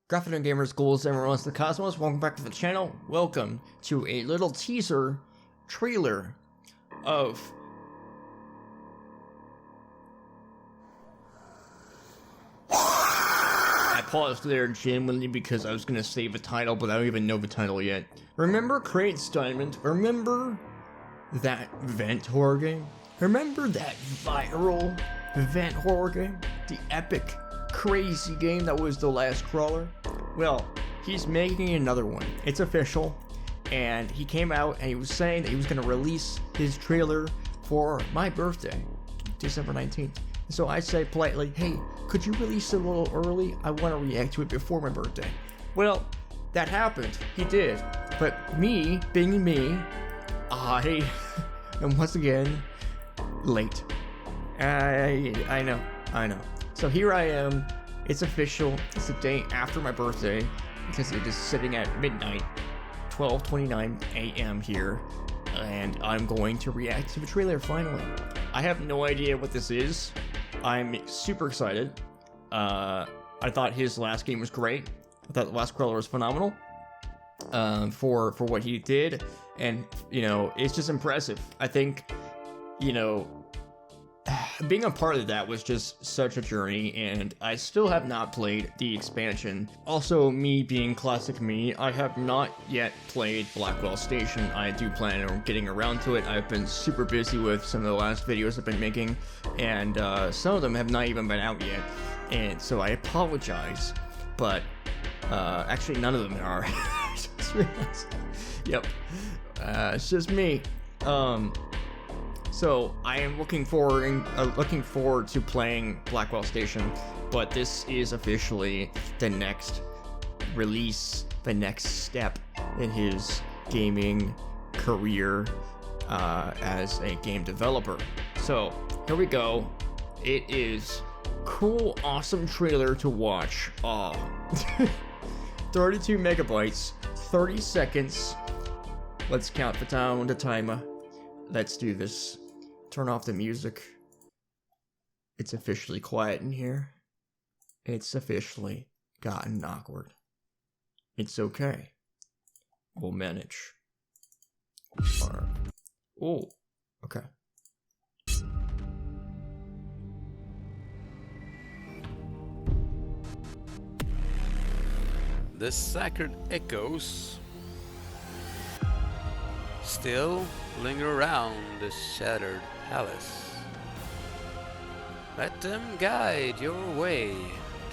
Graphite Gamers, ghouls, everyone else in the cosmos, welcome back to the channel. Welcome to a little teaser trailer of I paused there genuinely because I was gonna save the title, but I don't even know the title yet. Remember CratesDiamond? Remember that vent horror game? Remember that viral vent horror game? The epic, crazy game that was the last crawler? Well, he's making another one. It's official, and he came out and he was saying that he was going to release his trailer for my birthday, December 19th. So I said politely, hey, could you release it a little early? I want to react to it before my birthday. Well, that happened. He did. But me, being me, I am once again late. I know. So here I am. It's official. It's the day after my birthday because it is sitting at midnight, 12:29 a.m. here, and I'm going to react to the trailer finally. I have no idea what this is. I'm super excited. I thought his last game was great. I thought the last crawler was phenomenal for what he did, and you know, it's just impressive. I think, you know, being a part of that was just such a journey, and I still have not played the expansion. Also, me being classic me, I have not yet played Blackwell Station. I do plan on getting around to it. I've been super busy with some of the last videos I've been making, and some of them have not even been out yet, and so I apologize, but actually none of them are. I just realized. Yep, it's just me. So I am looking forward to playing Blackwell Station, but this is officially the next release, the next step in his gaming career as a game developer. So here we go. It is cool, awesome trailer to watch. 32 megabytes, 30 seconds. Let's count down the timer. Let's do this. Turn off the music. It's officially quiet in here. It's officially gotten awkward. It's okay. We'll manage. Alright. Oh, okay. The sacred echoes still linger around the shattered palace. Let them guide your way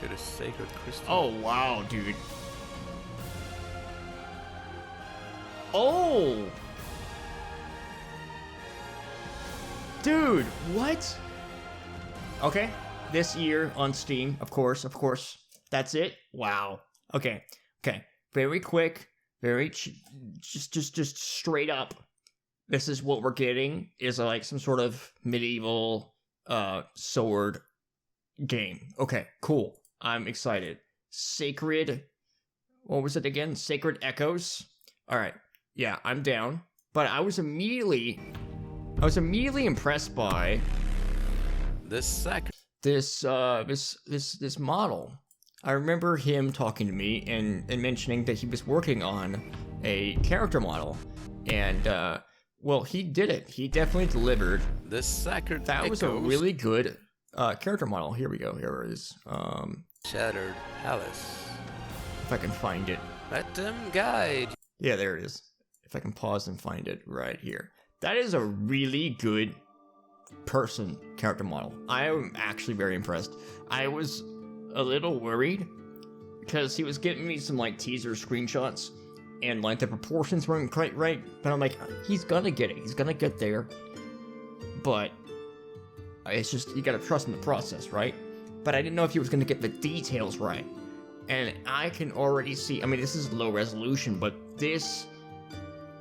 to the sacred crystal. Oh, wow, dude. Oh! Dude, what? Okay, this year on Steam, of course. That's it? Wow. Okay. Very quick, just straight up. This is what we're getting, is like some sort of medieval sword game. Okay, cool. I'm excited. Sacred, what was it again? Sacred Echoes. All right. Yeah, I'm down. But I was immediately impressed by this model. I remember him talking to me and mentioning that he was working on a character model, and well, he did it. He definitely delivered. This sacred that was a really good character model. Here we go. Here it is. Shattered palace. If I can find it. Let them guide. Yeah, there it is. If I can pause and find it right here. That is a really good character model. I am actually very impressed. I was a little worried because he was giving me some like teaser screenshots and like the proportions weren't quite right, but I'm like, he's gonna get it, he's gonna get there, but it's just, you gotta trust in the process, right? But I didn't know if he was gonna get the details right, and I can already see, I mean, this is low resolution, but this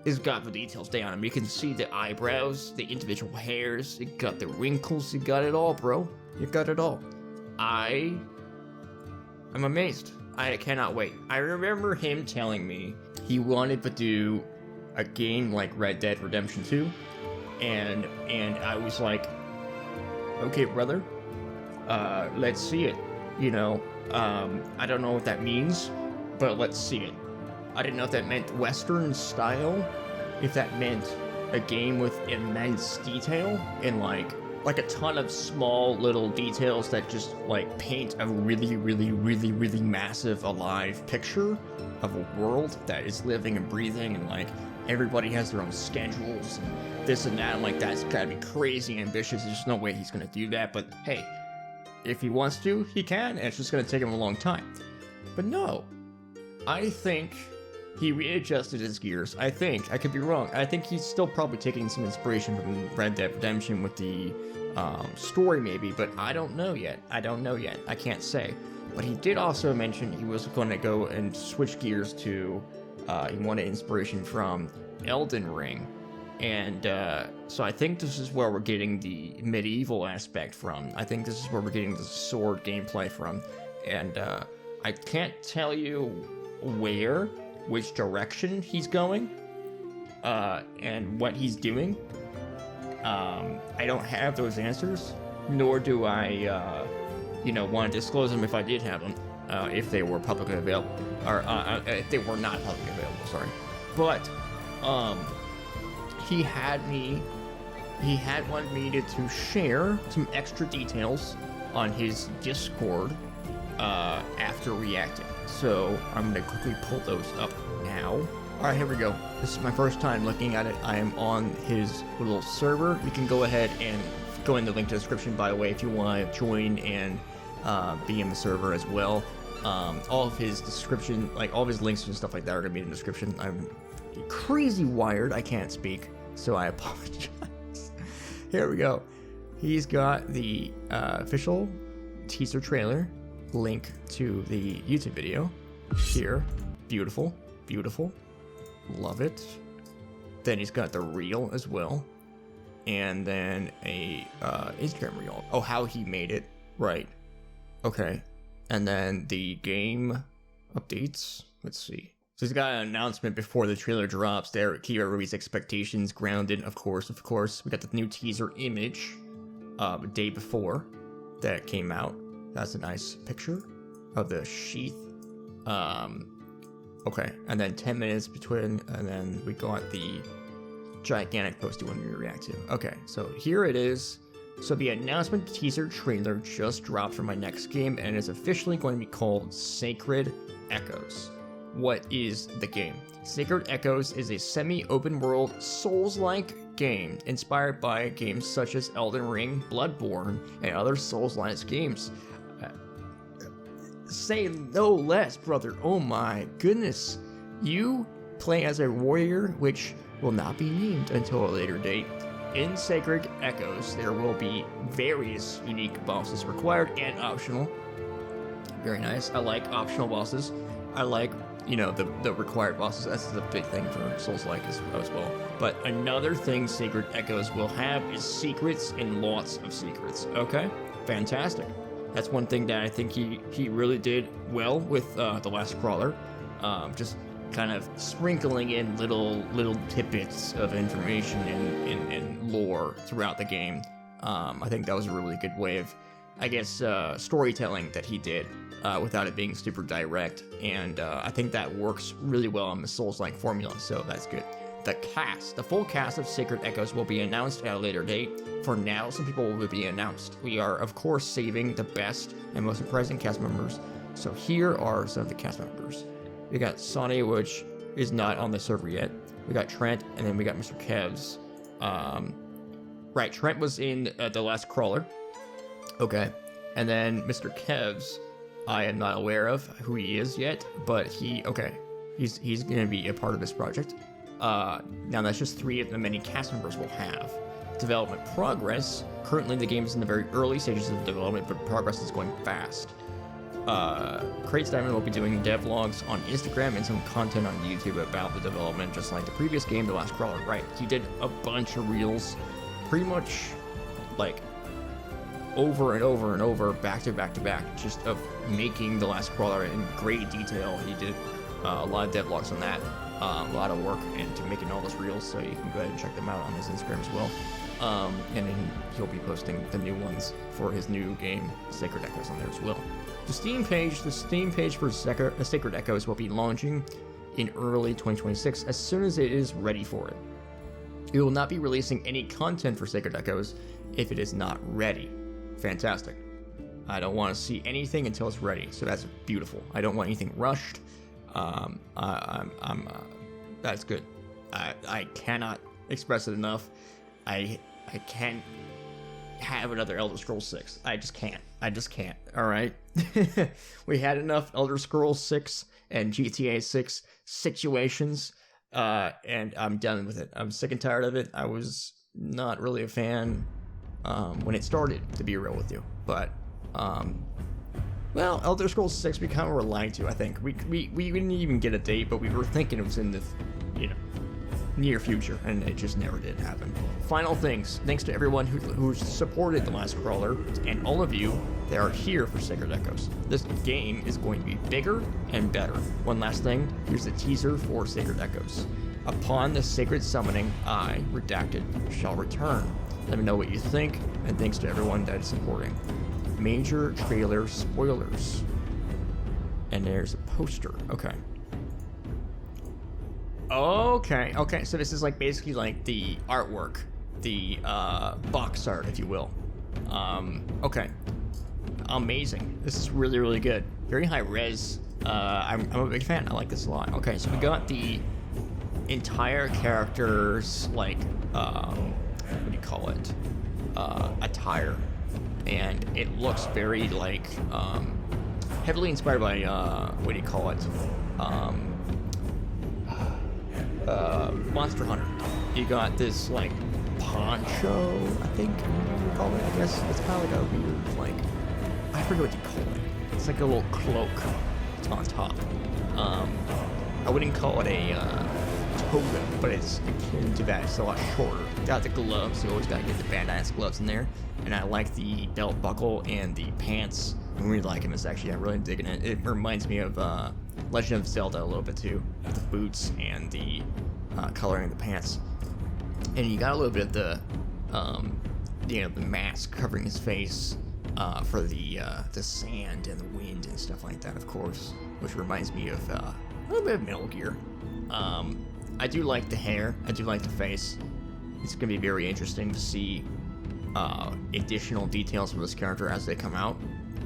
has got the details down. I mean, you can see the eyebrows, the individual hairs, you got the wrinkles, you got it all, bro. You got it all. I'm amazed. I cannot wait. I remember him telling me he wanted to do a game like Red Dead Redemption 2, and I was like, okay, brother, let's see it. I don't know what that means, but let's see it. I didn't know if that meant Western style, if that meant a game with immense detail and like a ton of small little details that just like paint a really, really, really, really massive alive picture of a world that is living and breathing, and like everybody has their own schedules and this and that. I'm like, that's gotta be crazy ambitious. There's no way he's gonna do that, but hey, if he wants to, he can, and it's just gonna take him a long time. But no, I think he readjusted his gears. I could be wrong. I think he's still probably taking some inspiration from Red Dead Redemption with the story maybe, but I don't know yet. I can't say. But he did also mention he was going to go and switch gears to, he wanted inspiration from Elden Ring. And so I think this is where we're getting the medieval aspect from. I think this is where we're getting the sword gameplay from. And I can't tell you which direction he's going, and what he's doing. I don't have those answers, nor do I, want to disclose them if I did have them, if they were publicly available, or if they were not publicly available, sorry. But, he had wanted me to share some extra details on his Discord, after reacting. So I'm gonna quickly pull those up now. Alright, here we go. This is my first time looking at it. I am on his little server. You can go ahead and go in the link to the description, by the way, if you want to join and be in the server as well. All of his description, like all of his links and stuff like that are gonna be in the description. I'm crazy wired, I can't speak, so I apologize. Here we go. He's got the official teaser trailer, link to the YouTube video here. Beautiful, beautiful, love it. Then he's got the reel as well, and then a Instagram reel. Oh, how he made it, right? Okay, and then the game updates. Let's see. So he's got an announcement before the trailer drops there. Keep everybody's expectations grounded, of course. We got the new teaser image a day before that came out. That's a nice picture of the sheath. Okay, and then 10 minutes between, and then we got the gigantic posting when we react to. Okay, so here it is. So the announcement teaser trailer just dropped for my next game, and is officially going to be called Sacred Echoes. What is the game? Sacred Echoes is a semi-open world Souls-like game inspired by games such as Elden Ring, Bloodborne, and other Souls-like games. Say no less, brother. Oh my goodness. You play as a warrior, which will not be named until a later date. In Sacred Echoes, there will be various unique bosses required and optional. Very nice. I like optional bosses. I like, the required bosses. That's the big thing for Souls-like as well. But another thing Sacred Echoes will have is secrets, and lots of secrets. Okay? Fantastic. That's one thing that I think he really did well with the last crawler. Just kind of sprinkling in little tidbits of information and lore throughout the game. I think that was a really good way of, I guess, storytelling that he did without it being super direct. And I think that works really well on the Souls-like formula, so that's good. The full cast of Sacred Echoes will be announced at a later date. For now, some people will be announced. We are, of course, saving the best and most surprising cast members. So here are some of the cast members. We got Sonny, which is not on the server yet. We got Trent, and then we got Mr. Kevs. Right, Trent was in the last crawler. Okay. And then Mr. Kevs, I am not aware of who he is yet, but he's going to be a part of this project. Now that's just 3 of the many cast members we'll have. Development progress. Currently the game is in the very early stages of development, but progress is going fast. CratesDiamond will be doing devlogs on Instagram and some content on YouTube about the development, just like the previous game, The Last Crawler. Right, he did a bunch of reels, pretty much like over and over and over, back to back to back, just of making The Last Crawler in great detail. He did a lot of devlogs on that. A lot of work into making all those reels, so you can go ahead and check them out on his Instagram as well. And then he'll be posting the new ones for his new game, Sacred Echoes, on there as well. The Steam page for Sacred Echoes will be launching in early 2026 as soon as it is ready for it. It will not be releasing any content for Sacred Echoes if it is not ready. Fantastic. I don't want to see anything until it's ready, so that's beautiful. I don't want anything rushed. That's good. I cannot express it enough. I can't have another Elder Scrolls 6. I just can't. All right. We had enough Elder Scrolls 6 and GTA 6 situations, and I'm done with it. I'm sick and tired of it. I was not really a fan when it started, to be real with you. But well, Elder Scrolls 6 we kind of were lied to. I think we didn't even get a date, but we were thinking it was in the near future, and it just never did happen. Final things, thanks to everyone who supported The Last Crawler, and all of you that are here for Sacred Echoes. This game is going to be bigger and better. One last thing, here's the teaser for Sacred Echoes. Upon the sacred summoning, I, Redacted, shall return. Let me know what you think, and thanks to everyone that is supporting. Major trailer spoilers. And there's a poster. Okay, so this is like basically like the artwork, the box art, if you will. Okay, amazing. This is really, really good. Very high res. I'm a big fan. I like this a lot. Okay, so we got the entire character's like what do you call it? Attire, and it looks very like heavily inspired by what do you call it? Monster Hunter. You got this like poncho, I think you call it. I guess it's kind of like a weird, like, I forget what you call it. It's like a little cloak. It's on top. I wouldn't call it a toga, but it's akin to that. It's a lot shorter. Got the gloves. You always gotta get the badass gloves in there. And I like the belt buckle and the pants. I really like them. It's actually, I'm really digging it. It reminds me of Legend of Zelda a little bit too. The boots and the coloring of the pants. And you got a little bit of the, the mask covering his face for the sand and the wind and stuff like that, of course. Which reminds me of a little bit of Metal Gear. I do like the hair. I do like the face. It's gonna be very interesting to see additional details from this character as they come out.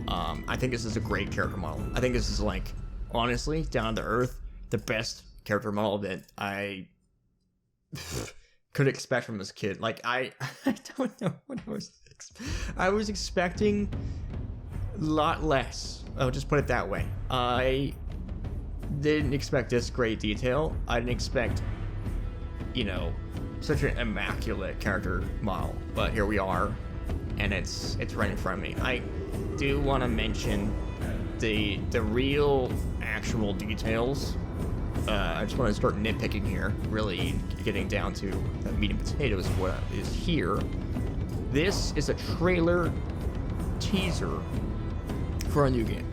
I think this is a great character model. I think this is like, honestly, down to earth, the best character model that I could expect from this kid. Like, I don't know what I was expecting a lot less. I'll just put it that way. I didn't expect this great detail. I didn't expect, such an immaculate character model. But here we are, and it's right in front of me. I do want to mention the real actual details. I just want to start nitpicking here, really getting down to the meat and potatoes of what is here. This is a trailer teaser for a new game.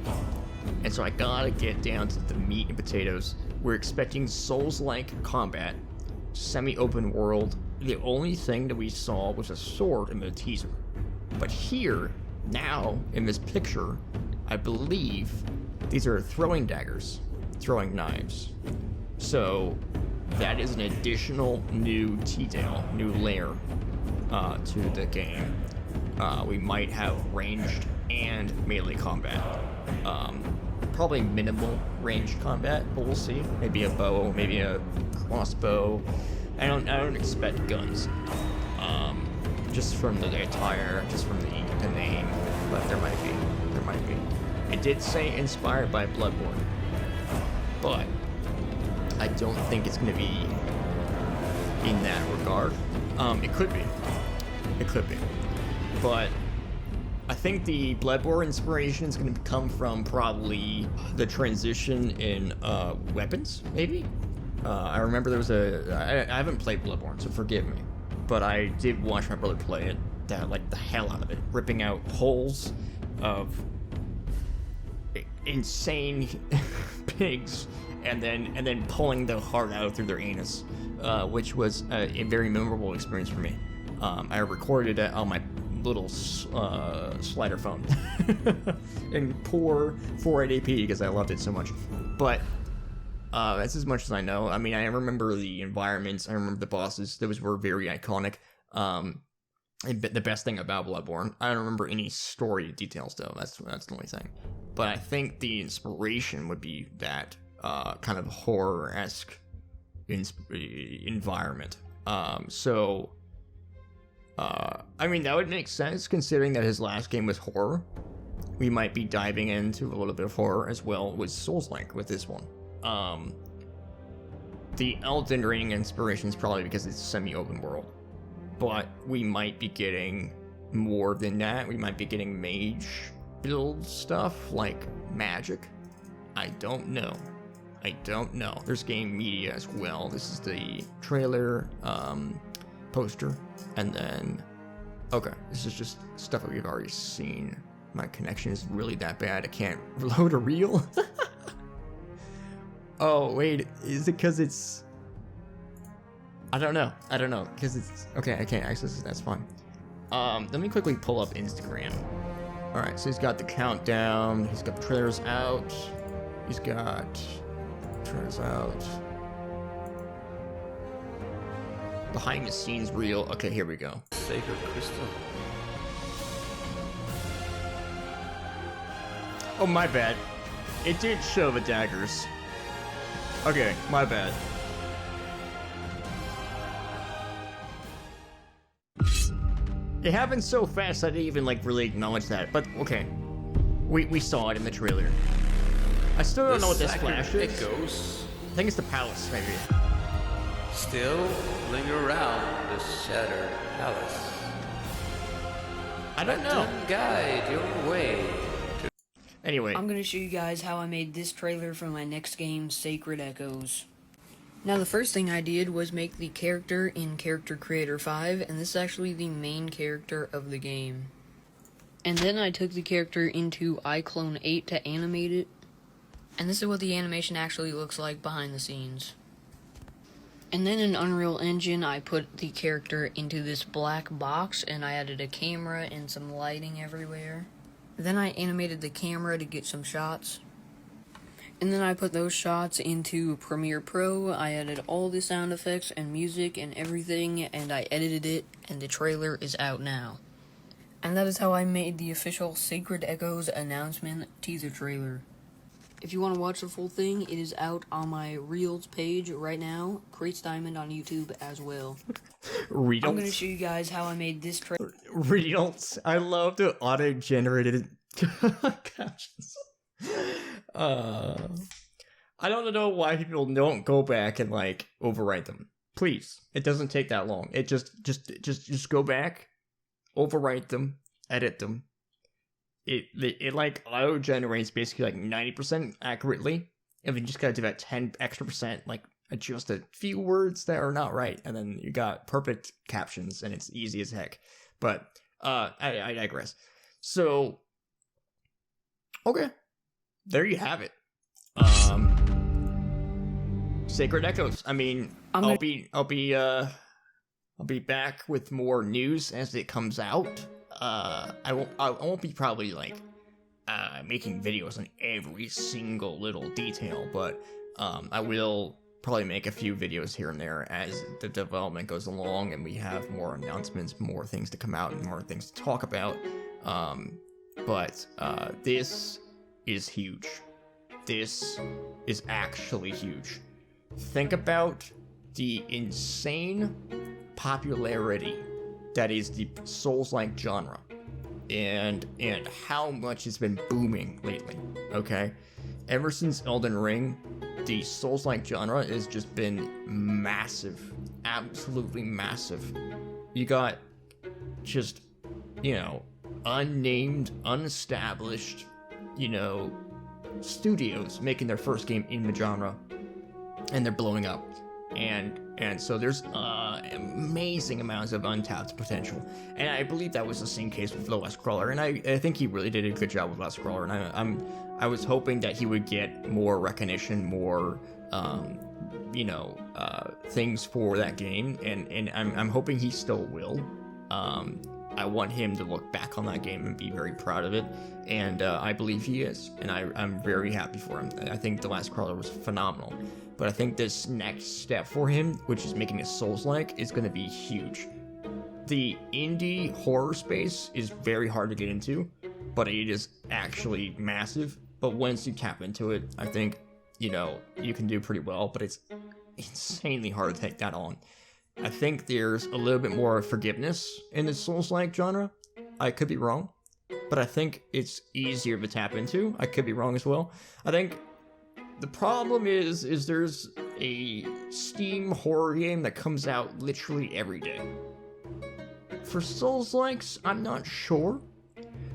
And so I gotta get down to the meat and potatoes. We're expecting Souls-like combat, semi-open world. The only thing that we saw was a sword in the teaser. But here, now, in this picture, I believe these are throwing daggers, throwing knives. So that is an additional new detail, new layer to the game. We might have ranged and melee combat. Probably minimal ranged combat, but we'll see. Maybe a bow, maybe a crossbow. I don't expect guns. Just from the attire, just from the name, but there might be. It did say inspired by Bloodborne, but I don't think it's going to be in that regard. It could be, but I think the Bloodborne inspiration is going to come from probably the transition in weapons, maybe. I remember there was I haven't played Bloodborne, so forgive me, but I did watch my brother play it. That like the hell out of it, ripping out holes of insane pigs, and then pulling the heart out through their anus, which was a very memorable experience for me. I recorded it on little slider phone and poor 480p because I loved it so much. But that's as much as I know. I mean, I remember the environments. I remember the bosses. Those were very iconic. And the best thing about Bloodborne, I don't remember any story details though. That's the only thing. But I think the inspiration would be that kind of horror-esque environment. I mean, that would make sense considering that his last game was horror. We might be diving into a little bit of horror as well with Souls-like with this one. The Elden Ring inspiration is probably because it's semi-open world. But we might be getting more than that. We might be getting mage build stuff like magic. I don't know. There's game media as well. This is the trailer poster. And then, okay, this is just stuff that we've already seen. My connection is really that bad. I can't load a reel. Oh, wait, is it because it's... I don't know, because it's... Okay, I can't access it, that's fine. Let me quickly pull up Instagram. Alright, so he's got the countdown, he's got the trailers out, he's got... trailers out. Behind the scenes reel, okay, here we go. Sacred crystal. Oh, my bad. It did show the daggers. Okay, my bad. It happened so fast I didn't even really acknowledge that, but okay. We saw it in the trailer. I still don't know what this flash is. Echoes I think it's the palace, maybe. still linger around the shattered palace. I don't know. Guide your way. Anyway. I'm gonna show you guys how I made this trailer for my next game, Sacred Echoes. Now the first thing I did was make the character in Character Creator 5, and this is actually the main character of the game. And then I took the character into iClone 8 to animate it, and this is what the animation actually looks like behind the scenes. And then in Unreal Engine I put the character into this black box, and I added a camera and some lighting everywhere. Then I animated the camera to get some shots. And then I put those shots into Premiere Pro. I added all the sound effects and music and everything, and I edited it, and the trailer is out now. And that is how I made the official Sacred Echoes announcement teaser trailer. If you want to watch the full thing, it is out on my Reels page right now, CratesDiamond on YouTube as well. Reels? I'm going to show you guys how I made this trailer. Reels? I love the auto-generated captions. I don't know why people don't go back and like overwrite them. Please, it doesn't take that long. It just go back, overwrite them, edit them. It like auto generates basically like 90% accurately. And you just gotta do that 10 extra percent, like adjust a few words that are not right, and then you got perfect captions, and it's easy as heck. But I digress. So okay. There you have it. Sacred Echoes. I mean, I'll be back with more news as it comes out. I won't be probably like making videos on every single little detail, but I will probably make a few videos here and there as the development goes along and we have more announcements, more things to come out, and more things to talk about. But this is huge. This is actually huge. Think about the insane popularity that is the Souls-like genre, and how much it's been booming lately. Okay, ever since Elden Ring, the Souls-like genre has just been massive, absolutely massive. You got just, unnamed, unestablished, studios making their first game in the genre, and they're blowing up, and so there's amazing amounts of untapped potential, and I believe that was the same case with Last Crawler, and I think he really did a good job with Last Crawler, and I was hoping that he would get more recognition, more things for that game, and I'm hoping he still will. I want him to look back on that game and be very proud of it, and I believe he is, and I'm very happy for him. I think The Last Crawler was phenomenal, but I think this next step for him, which is making it Souls-like, is going to be huge. The indie horror space is very hard to get into, but it is actually massive. But once you tap into it, I think, you know, you can do pretty well, but it's insanely hard to take that on. I think there's a little bit more forgiveness in the Souls-like genre. I could be wrong, but I think it's easier to tap into. I could be wrong as well. I think the problem is there's a Steam horror game that comes out literally every day. For Souls-likes, I'm not sure.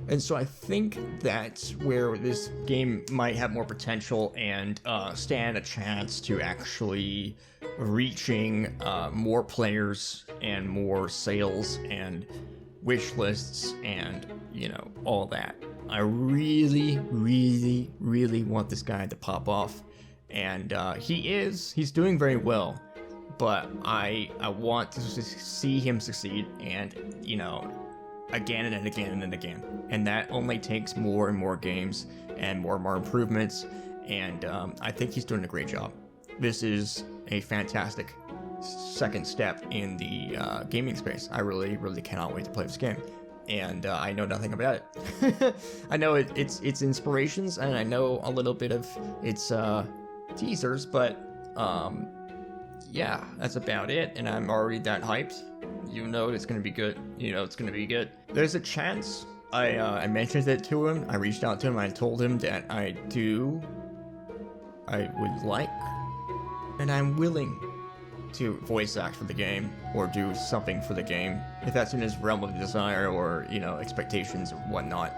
And so I think that's where this game might have more potential and stand a chance to actually reaching more players and more sales and wish lists and, you know, all that. I really, really, really want this guy to pop off. And he's doing very well. But I want to see him succeed and, you know, again and again and again. And that only takes more and more games and more improvements. And I think he's doing a great job. This is a fantastic second step in the gaming space. I really, really cannot wait to play this game. And I know nothing about it. I know it's inspirations, and I know a little bit of its teasers, but yeah, that's about it, and I'm already that hyped. You know it's gonna be good. You know it's gonna be good. There's a chance. I mentioned it to him. I reached out to him. I told him that I would like, and I'm willing to voice act for the game or do something for the game if that's in his realm of desire or, you know, expectations or whatnot.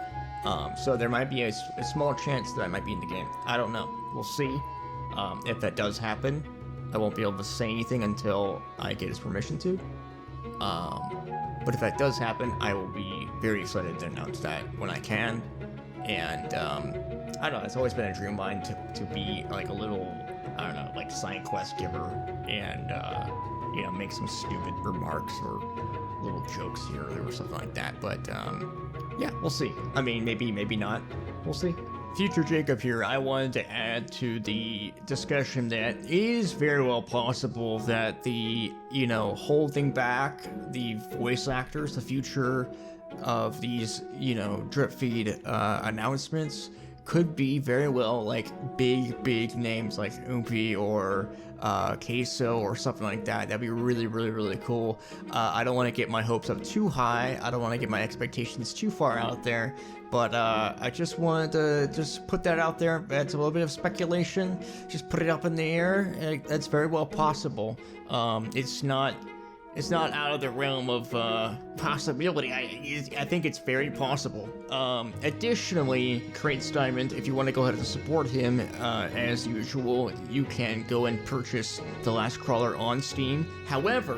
So there might be a small chance that I might be in the game. I don't know. We'll see. If that does happen, I won't be able to say anything until I get his permission to. But if that does happen, I will be very excited to announce that when I can. And I don't know, it's always been a dream of mine to be like a little, I don't know, like side quest giver and, you know, make some stupid remarks or little jokes here or something like that. But yeah, we'll see. I mean, maybe not. We'll see. Future Jacob here. I wanted to add to the discussion that it is very well possible that the, you know, holding back the voice actors, the future of these, you know, drip feed announcements could be very well like big names like Oompi or Queso or something like that. That'd be really, really, really cool. I don't want to get my hopes up too high. I don't want to get my expectations too far out there. But I just wanted to just put that out there. That's a little bit of speculation. Just put it up in the air. That's very well possible. It's not out of the realm of possibility. I think it's very possible. Additionally, CratesDiamond, if you want to go ahead and support him, as usual, you can go and purchase The Last Crawler on Steam. However,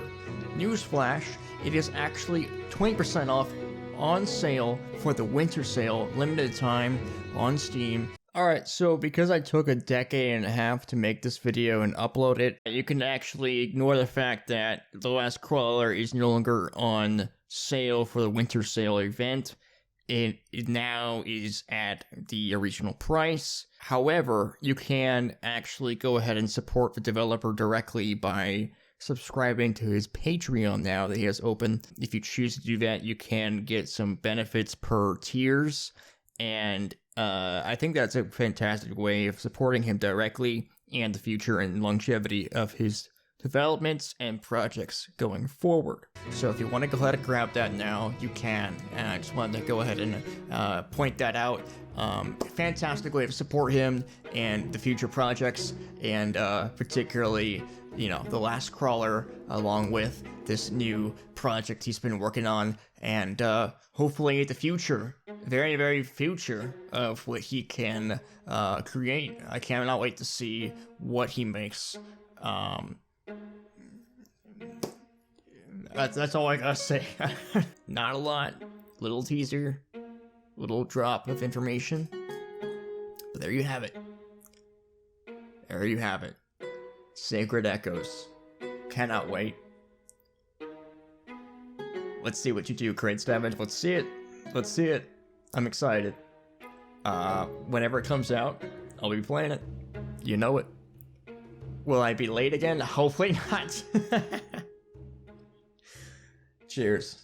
newsflash, it is actually 20% off on sale for the winter sale, limited time on Steam. Alright, so because I took a decade and a half to make this video and upload it, you can actually ignore the fact that The Last Crawler is no longer on sale for the winter sale event. It now is at the original price. However, you can actually go ahead and support the developer directly by subscribing to his Patreon now that he has open. If you choose to do that, you can get some benefits per tiers, and I think that's a fantastic way of supporting him directly and the future and longevity of his developments and projects going forward. So if you want to go ahead and grab that now, you can. And I just wanted to go ahead and point that out. Fantastic way to support him and the future projects, and particularly, you know, The Last Crawler, along with this new project he's been working on, and hopefully the future, very, very future of what he can create. I cannot wait to see what he makes. That's all I gotta say. Not a lot. Little teaser, little drop of information. But there you have it. There you have it. Sacred Echoes. Cannot wait. Let's see what you do, CratesDiamond. Let's see it. Let's see it. I'm excited. Whenever it comes out, I'll be playing it. You know it. Will I be late again? Hopefully not. Cheers.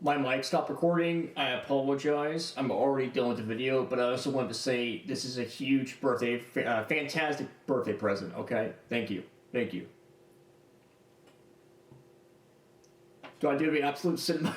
My mic stopped recording. I apologize. I'm already done with the video, but I also wanted to say this is a huge birthday, fantastic birthday present, okay? Thank you. Thank you. Do I do the absolute cinema?